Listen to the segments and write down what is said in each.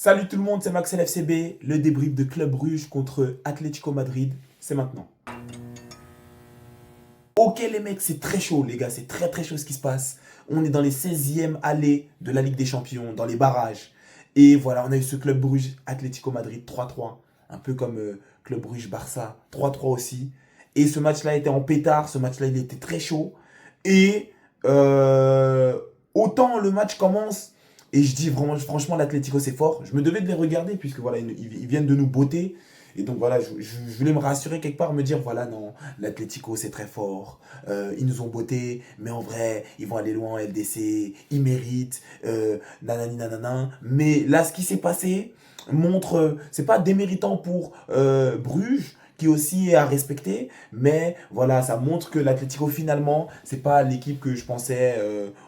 Salut tout le monde, c'est Max LFCB, le débrief de Club Bruges contre Atlético Madrid, c'est maintenant. Ok les mecs, c'est très chaud les gars, c'est très très chaud ce qui se passe. On est dans les 16e allées de la Ligue des Champions, dans les barrages. Et voilà, on a eu ce Club Bruges Atlético Madrid 3-3, un peu comme Club Bruges Barça 3-3 aussi. Et ce match-là était en pétard, ce match-là il était très chaud. Et autant le match commence, et je dis vraiment, franchement l'Atlético c'est fort. Je me devais de les regarder puisque voilà, ils viennent de nous botter. Et donc voilà, je voulais me rassurer quelque part, me dire voilà, non, l'Atlético c'est très fort, ils nous ont botté, mais en vrai, ils vont aller loin en LDC, ils méritent, nanani nanana. Mais là, ce qui s'est passé montre, c'est pas déméritant pour Bruges, qui aussi est à respecter, mais voilà, ça montre que l'Atlético finalement, c'est pas l'équipe que je pensais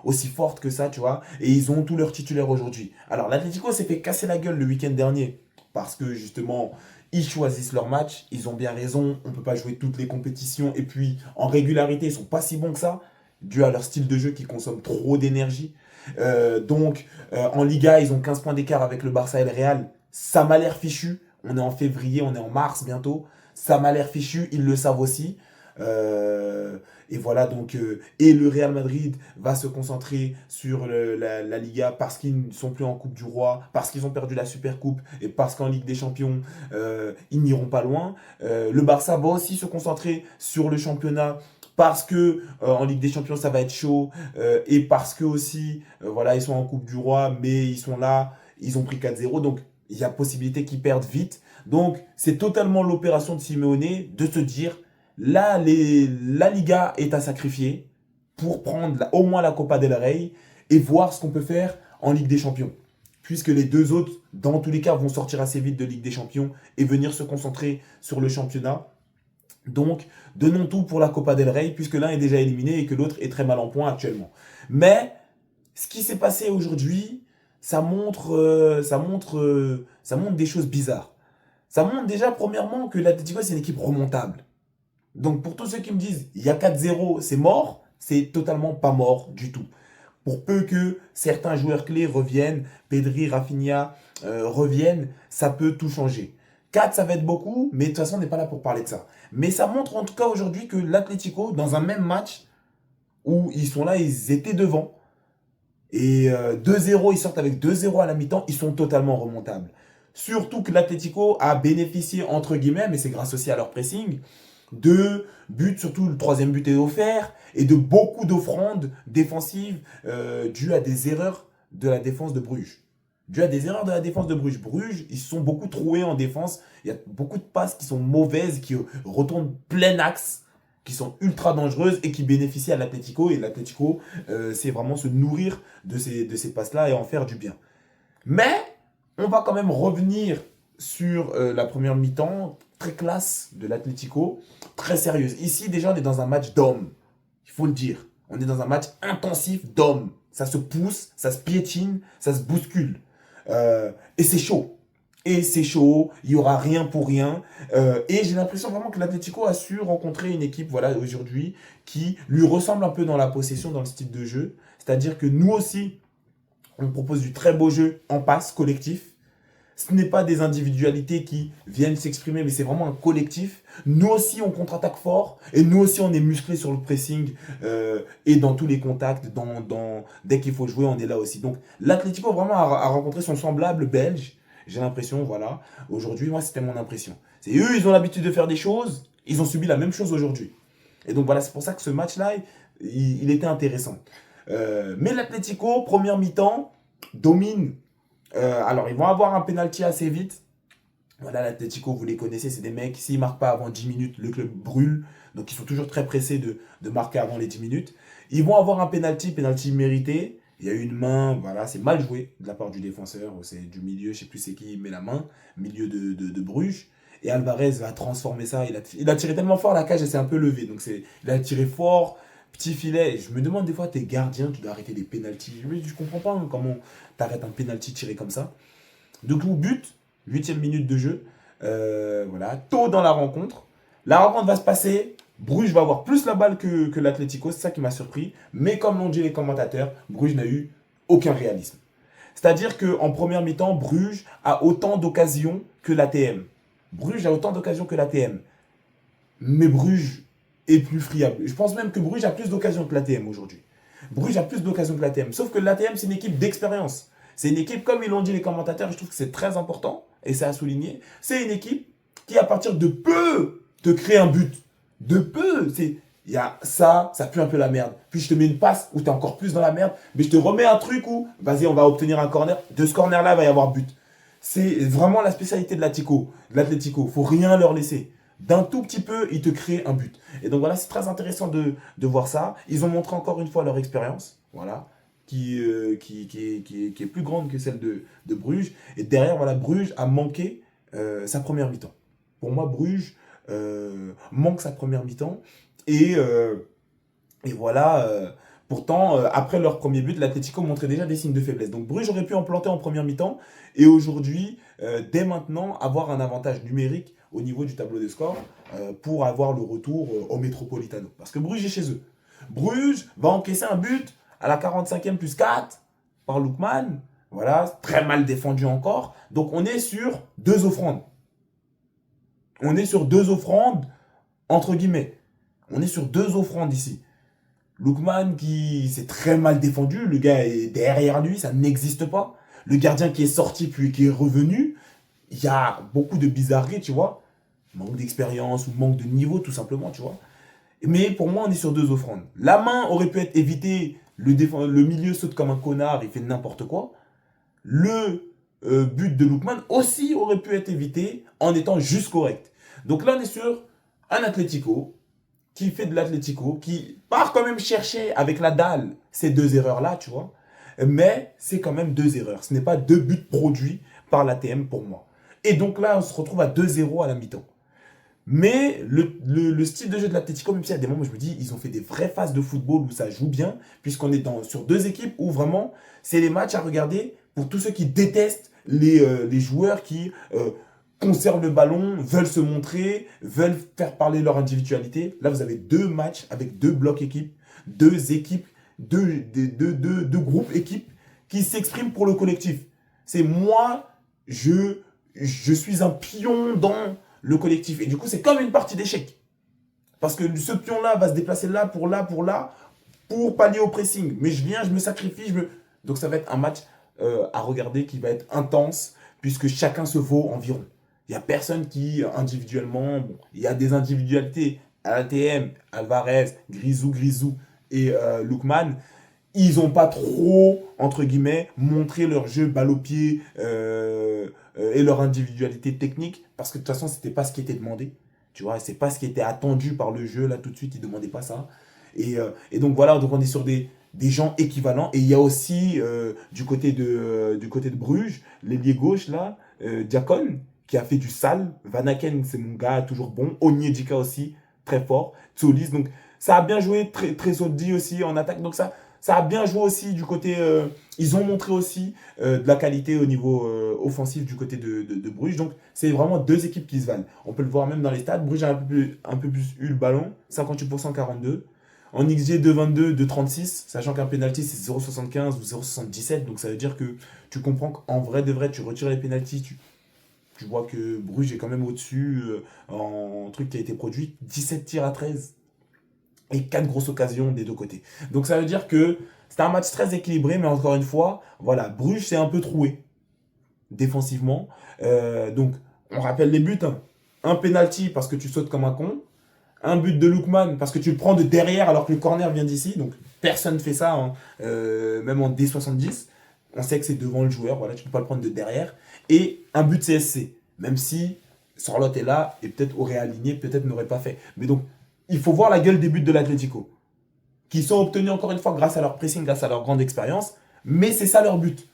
aussi forte que ça, tu vois, et ils ont tous leurs titulaires aujourd'hui. Alors l'Atlético s'est fait casser la gueule le week-end dernier, parce que justement, ils choisissent leur match, ils ont bien raison, on ne peut pas jouer toutes les compétitions, et puis en régularité, ils sont pas si bons que ça, dû à leur style de jeu qui consomme trop d'énergie. En Liga, ils ont 15 points d'écart avec le Barça et le Real. Ça m'a l'air fichu. On est en février, on est en mars bientôt. Ça m'a l'air fichu, ils le savent aussi. Et voilà donc et le Real Madrid va se concentrer sur la Liga parce qu'ils ne sont plus en Coupe du Roi, parce qu'ils ont perdu la Super Coupe et parce qu'en Ligue des Champions ils n'iront pas loin. Le Barça va aussi se concentrer sur le championnat parce que en Ligue des Champions ça va être chaud et parce que aussi voilà ils sont en Coupe du Roi mais ils sont là, ils ont pris 4-0 donc il y a possibilité qu'ils perdent vite. Donc c'est totalement l'opération de Simeone de se dire là, la Liga est à sacrifier pour prendre au moins la Copa del Rey et voir ce qu'on peut faire en Ligue des Champions. Puisque les deux autres, dans tous les cas, vont sortir assez vite de Ligue des Champions et venir se concentrer sur le championnat. Donc, donnons tout pour la Copa del Rey, puisque l'un est déjà éliminé et que l'autre est très mal en point actuellement. Mais, ce qui s'est passé aujourd'hui, ça montre des choses bizarres. Ça montre déjà, premièrement, que l'Atlético, c'est une équipe remontable. Donc pour tous ceux qui me disent il y a 4-0, c'est mort, c'est totalement pas mort du tout. Pour peu que certains joueurs clés reviennent, Pedri, Rafinha reviennent, ça peut tout changer. 4, ça va être beaucoup, mais de toute façon, on n'est pas là pour parler de ça. Mais ça montre en tout cas aujourd'hui que l'Atlético, dans un même match où ils sont là, ils étaient devant, et 2-0, ils sortent avec 2-0 à la mi-temps, ils sont totalement remontables. Surtout que l'Atlético a bénéficié, entre guillemets, mais c'est grâce aussi à leur pressing, de buts, surtout le troisième but est offert, et de beaucoup d'offrandes défensives dues à des erreurs de la défense de Bruges. Dues à des erreurs de la défense de Bruges. Bruges, ils se sont beaucoup troués en défense. Il y a beaucoup de passes qui sont mauvaises, qui retournent plein axe, qui sont ultra dangereuses et qui bénéficient à l'Atlético. Et l'Atlético, c'est vraiment se nourrir de ces passes-là et en faire du bien. Mais on va quand même revenir sur la première mi-temps, très classe de l'Atlético, très sérieuse. Ici, déjà, on est dans un match d'hommes, il faut le dire. On est dans un match intensif d'hommes. Ça se pousse, ça se piétine, ça se bouscule. Et c'est chaud. Et c'est chaud, il n'y aura rien pour rien. Et j'ai l'impression vraiment que l'Atlético a su rencontrer une équipe voilà, aujourd'hui qui lui ressemble un peu dans la possession, dans le style de jeu. C'est-à-dire que nous aussi, on propose du très beau jeu en passe collectif. Ce n'est pas des individualités qui viennent s'exprimer, mais c'est vraiment un collectif. Nous aussi, on contre-attaque fort. Et nous aussi, on est musclé sur le pressing et dans tous les contacts. Dès qu'il faut jouer, on est là aussi. Donc, l'Atlético vraiment a rencontré son semblable belge. J'ai l'impression, voilà. Aujourd'hui, moi, c'était mon impression. C'est eux, ils ont l'habitude de faire des choses. Ils ont subi la même chose aujourd'hui. Et donc, voilà, c'est pour ça que ce match-là, il était intéressant. Mais l'Atlético, première mi-temps, domine. Alors, ils vont avoir un penalty assez vite. Voilà, l'Atlético, vous les connaissez, c'est des mecs, s'ils ne marquent pas avant 10 minutes, le club brûle. Donc, ils sont toujours très pressés de marquer avant les 10 minutes. Ils vont avoir un penalty mérité. Il y a eu une main, voilà, c'est mal joué de la part du défenseur. C'est du milieu, je ne sais plus c'est qui met la main, milieu de Bruges. Et Alvarez va transformer ça. Il a tiré tellement fort, la cage elle s'est un peu levée. Donc, il a tiré fort. Petit filet, je me demande des fois, t'es gardien, tu dois arrêter des pénaltys. Je comprends pas comment t'arrêtes un pénalty tiré comme ça. Du coup, but, 8e minute de jeu. Voilà, tôt dans la rencontre. La rencontre va se passer. Bruges va avoir plus la balle que l'Atlético, c'est ça qui m'a surpris. Mais comme l'ont dit les commentateurs, Bruges n'a eu aucun réalisme. C'est-à-dire qu'en première mi-temps, Bruges a autant d'occasions que l'ATM. Bruges a autant d'occasions que l'ATM. Mais Bruges est plus friable. Je pense même que Bruges a plus d'occasions que l'ATM aujourd'hui. Bruges a plus d'occasions que l'ATM. Sauf que l'ATM, c'est une équipe d'expérience. C'est une équipe, comme ils l'ont dit les commentateurs, je trouve que c'est très important, et c'est à souligner, c'est une équipe qui, à partir de peu, te crée un but. De peu. Il y a ça pue un peu la merde. Puis je te mets une passe où tu es encore plus dans la merde, mais je te remets un truc où, vas-y, on va obtenir un corner. De ce corner-là, il va y avoir but. C'est vraiment la spécialité de l'Atlético. Faut rien leur laisser. D'un tout petit peu, ils te créent un but. Et donc voilà, c'est très intéressant de voir ça. Ils ont montré encore une fois leur expérience, voilà, qui est plus grande que celle de Bruges. Et derrière, voilà, Bruges a manqué sa première mi-temps. Pour moi, Bruges manque sa première mi-temps. Et voilà, pourtant, après leur premier but, l'Atlético montrait déjà des signes de faiblesse. Donc Bruges aurait pu en planter en première mi-temps et aujourd'hui, dès maintenant, avoir un avantage numérique au niveau du tableau de score pour avoir le retour au Metropolitano. Parce que Bruges est chez eux. Bruges va encaisser un but à la 45e plus 4 par Lookman. Voilà, très mal défendu encore. Donc on est sur deux offrandes. On est sur deux offrandes, entre guillemets. On est sur deux offrandes ici. Lookman qui s'est très mal défendu, le gars est derrière lui, ça n'existe pas. Le gardien qui est sorti puis qui est revenu, il y a beaucoup de bizarreries, tu vois. Manque d'expérience ou manque de niveau, tout simplement, tu vois. Mais pour moi, on est sur deux offrandes. La main aurait pu être évitée, le milieu saute comme un connard, il fait n'importe quoi. Le but de Lookman aussi aurait pu être évité en étant juste correct. Donc là, on est sur un Atlético qui fait de l'Atlético, qui part quand même chercher avec la dalle ces deux erreurs-là, tu vois. Mais c'est quand même deux erreurs. Ce n'est pas deux buts produits par l'ATM pour moi. Et donc là, on se retrouve à 2-0 à la mi-temps. Mais le style de jeu de l'Atlético, même s'il y a des moments où je me dis, ils ont fait des vraies phases de football où ça joue bien, puisqu'on est sur deux équipes où vraiment, c'est les matchs à regarder pour tous ceux qui détestent les joueurs qui conservent le ballon, veulent se montrer, veulent faire parler leur individualité. Là, vous avez deux matchs avec deux blocs équipes, deux équipes, deux groupes équipes qui s'expriment pour le collectif. C'est moi, je suis un pion dans le collectif. Et du coup, c'est comme une partie d'échecs. Parce que ce pion-là va se déplacer là, pour pallier au pressing. Mais je viens, je me sacrifie, Donc ça va être un match à regarder qui va être intense, puisque chacun se vaut environ. Il n'y a personne qui, individuellement, bon, il y a des individualités, ATM, Alvarez, Grisou et Lookman, ils n'ont pas trop, entre guillemets, montré leur jeu balle au pied et leur individualité technique, parce que de toute façon, c'était pas ce qui était demandé. Tu vois, c'est pas ce qui était attendu par le jeu, là, tout de suite, ils demandaient pas ça. Et donc voilà, donc on est sur des gens équivalents. Et il y a aussi, du côté de Bruges, l'ailier gauche, là, Diakon, qui a fait du sale. Van Aken, c'est mon gars, toujours bon. Onyedika aussi, très fort. Tsolis, donc ça a bien joué. Très Soldi aussi en attaque. Donc ça a bien joué aussi du côté. Ils ont montré aussi de la qualité au niveau offensif du côté de Bruges. Donc, c'est vraiment deux équipes qui se valent. On peut le voir même dans les stats. Bruges a un peu plus eu le ballon, 58% 42. En XG 2,22, 2,36, sachant qu'un penalty c'est 0,75 ou 0,77. Donc, ça veut dire que tu comprends qu'en vrai de vrai, tu retires les penalties, tu vois que Bruges est quand même au-dessus en truc qui a été produit. 17 tirs à 13 et 4 grosses occasions des deux côtés. Donc ça veut dire que c'était un match très équilibré, mais encore une fois, voilà, Bruges s'est un peu troué défensivement. Donc on rappelle les buts, hein. Un penalty parce que tu sautes comme un con, un but de Lookman parce que tu le prends de derrière alors que le corner vient d'ici, donc personne ne fait ça, hein. Même en D70, on sait que c'est devant le joueur, voilà, tu ne peux pas le prendre de derrière, et un but CSC, même si Sorloth est là et peut-être aurait aligné, peut-être n'aurait pas fait. Mais donc, il faut voir la gueule des buts de l'Atlético, qui sont obtenus encore une fois grâce à leur pressing, grâce à leur grande expérience, mais c'est ça leur but.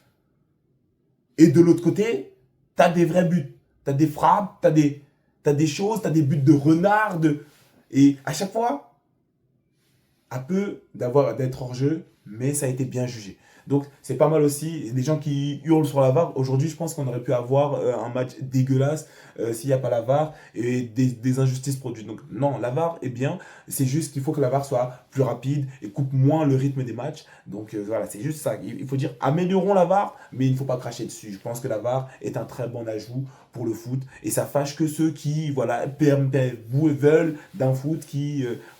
Et de l'autre côté, tu as des vrais buts, tu as des frappes, tu as des choses, tu as des buts de renard, et à chaque fois, un peu d'être hors jeu, mais ça a été bien jugé. Donc, c'est pas mal aussi. Des gens qui hurlent sur la VAR. Aujourd'hui, je pense qu'on aurait pu avoir un match dégueulasse s'il n'y a pas la VAR et des injustices produites. Donc, non, la VAR est bien. C'est juste qu'il faut que la VAR soit plus rapide et coupe moins le rythme des matchs. Donc, voilà, c'est juste ça. Il faut dire, améliorons la VAR, mais il ne faut pas cracher dessus. Je pense que la VAR est un très bon ajout pour le foot et ça fâche que ceux qui voilà veulent d'un foot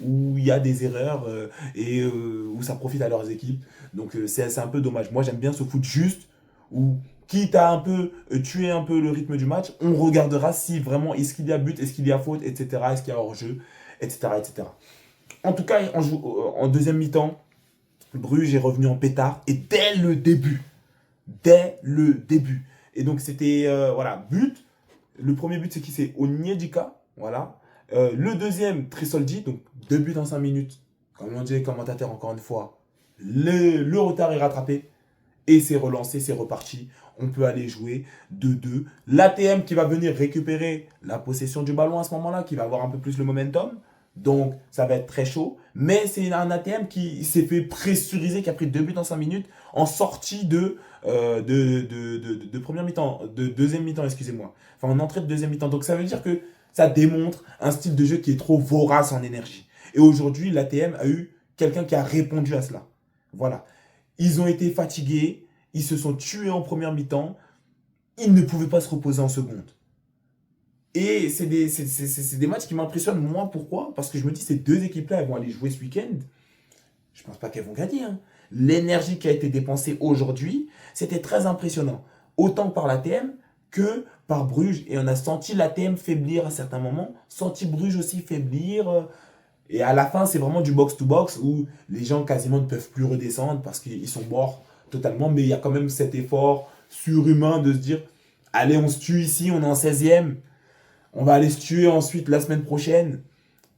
où il y a des erreurs et où ça profite à leurs équipes. Donc c'est un peu dommage. Moi j'aime bien ce foot juste où quitte à un peu tuer un peu le rythme du match, on regardera si vraiment est-ce qu'il y a but, est-ce qu'il y a faute, etc. Est-ce qu'il y a hors-jeu, etc., etc. En tout cas, en deuxième mi-temps, Bruges est revenu en pétard et dès le début. Et donc c'était voilà, but. Le premier but c'est qui? C'est Onyedika, voilà. Le deuxième, Tresoldi, donc 2 buts en 5 minutes. Comme l'ont dit les commentateurs encore une fois, le retard est rattrapé et c'est relancé, c'est reparti. On peut aller jouer 2-2. L'ATM qui va venir récupérer la possession du ballon à ce moment-là, qui va avoir un peu plus le momentum. Donc, ça va être très chaud. Mais c'est un ATM qui s'est fait pressuriser, qui a pris 2 buts en 5 minutes en sortie de première mi-temps, de deuxième mi-temps, excusez-moi. Enfin, en entrée de deuxième mi-temps. Donc, ça veut dire que ça démontre un style de jeu qui est trop vorace en énergie. Et aujourd'hui, l'ATM a eu quelqu'un qui a répondu à cela. Voilà. Ils ont été fatigués, ils se sont tués en première mi-temps, ils ne pouvaient pas se reposer en seconde. Et c'est des matchs qui m'impressionnent, moi, pourquoi? Parce que je me dis, ces deux équipes-là, elles vont aller jouer ce week-end. Je ne pense pas qu'elles vont gagner. Hein. L'énergie qui a été dépensée aujourd'hui, c'était très impressionnant. Autant par l'ATM que par Bruges. Et on a senti l'ATM faiblir à certains moments, senti Bruges aussi faiblir. Et à la fin, c'est vraiment du box-to-box où les gens quasiment ne peuvent plus redescendre parce qu'ils sont morts totalement. Mais il y a quand même cet effort surhumain de se dire, allez, on se tue ici, on est en 16e. On va aller se tuer ensuite la semaine prochaine.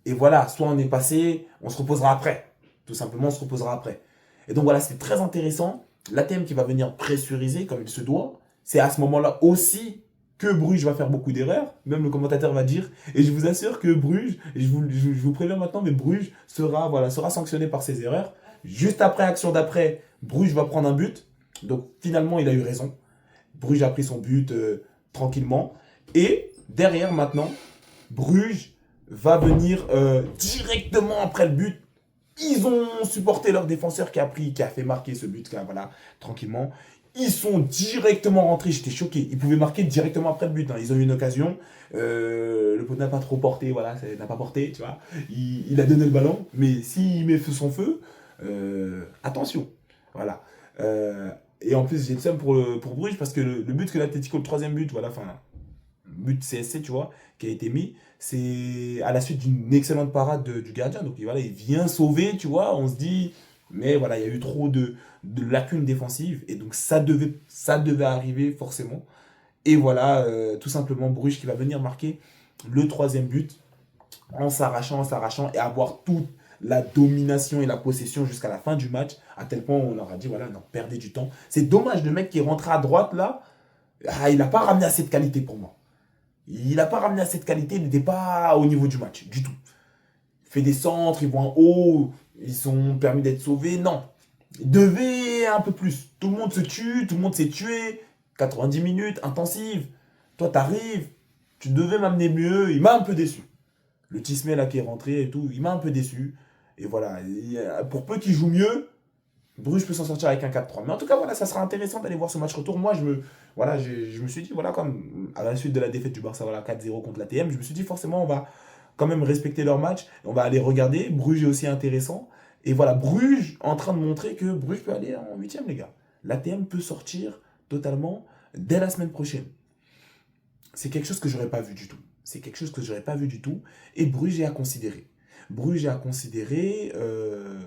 Et voilà, soit on est passé, on se reposera après. Tout simplement, on se reposera après. Et donc voilà, c'est très intéressant. L'ATM qui va venir pressuriser comme il se doit. C'est à ce moment-là aussi que Bruges va faire beaucoup d'erreurs. Même le commentateur va dire. Et je vous assure que Bruges, et je vous préviens maintenant, mais Bruges sera sanctionné par ses erreurs. Juste après, action d'après, Bruges va prendre un but. Donc finalement, il a eu raison. Bruges a pris son but tranquillement. Et derrière, maintenant, Bruges va venir directement après le but. Ils ont supporté leur défenseur qui a fait marquer ce but, voilà, tranquillement. Ils sont directement rentrés, j'étais choqué. Ils pouvaient marquer directement après le but. Hein. Ils ont eu une occasion. Le pote n'a pas trop porté, voilà, n'a pas porté, tu vois. Il a donné le ballon, mais s'il met son feu, attention. Voilà. Et en plus, j'ai le seum pour Bruges parce que le but que l'Atlético, le troisième but, voilà, enfin, but CSC, tu vois, qui a été mis, c'est à la suite d'une excellente parade du gardien. Donc voilà, il vient sauver, tu vois, on se dit, mais voilà, il y a eu trop de lacunes défensives et donc ça devait arriver forcément. Et voilà, tout simplement Bruges qui va venir marquer le troisième but en s'arrachant et avoir toute la domination et la possession jusqu'à la fin du match, à tel point où on leur a dit, voilà, non, perdez du temps. C'est dommage, le mec qui est rentré à droite là, il n'a pas ramené assez de qualité pour moi. Il n'a pas ramené à cette qualité, il n'était pas au niveau du match, du tout. Il fait des centres, ils vont en haut, ils sont permis d'être sauvés. Non, il devait un peu plus. Tout le monde se tue, tout le monde s'est tué. 90 minutes, intensive. Toi, t'arrives, tu devais m'amener mieux. Il m'a un peu déçu. Le Tismé là qui est rentré et tout, il m'a un peu déçu. Et voilà, pour peu qu'il joue mieux, Bruges peut s'en sortir avec un 4-3. Mais en tout cas, voilà, ça sera intéressant d'aller voir ce match retour. Moi, je me suis dit, voilà, comme à la suite de la défaite du Barça, voilà, 4-0 contre l'ATM, je me suis dit, forcément, on va quand même respecter leur match. On va aller regarder. Bruges est aussi intéressant. Et voilà, Bruges en train de montrer que Bruges peut aller en 8e, les gars. L'ATM peut sortir totalement dès la semaine prochaine. C'est quelque chose que j'aurais pas vu du tout. C'est quelque chose que j'aurais pas vu du tout. Et Bruges est à considérer. Bruges est à considérer,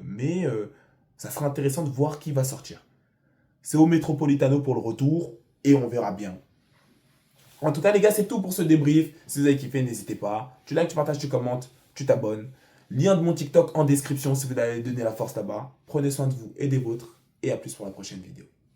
mais ça sera intéressant de voir qui va sortir. C'est au Metropolitano pour le retour et on verra bien. En tout cas, les gars, c'est tout pour ce débrief. Si vous avez kiffé, n'hésitez pas. Tu likes, tu partages, tu commentes, tu t'abonnes. Lien de mon TikTok en description si vous voulez donner la force là-bas. Prenez soin de vous et des vôtres. Et à plus pour la prochaine vidéo.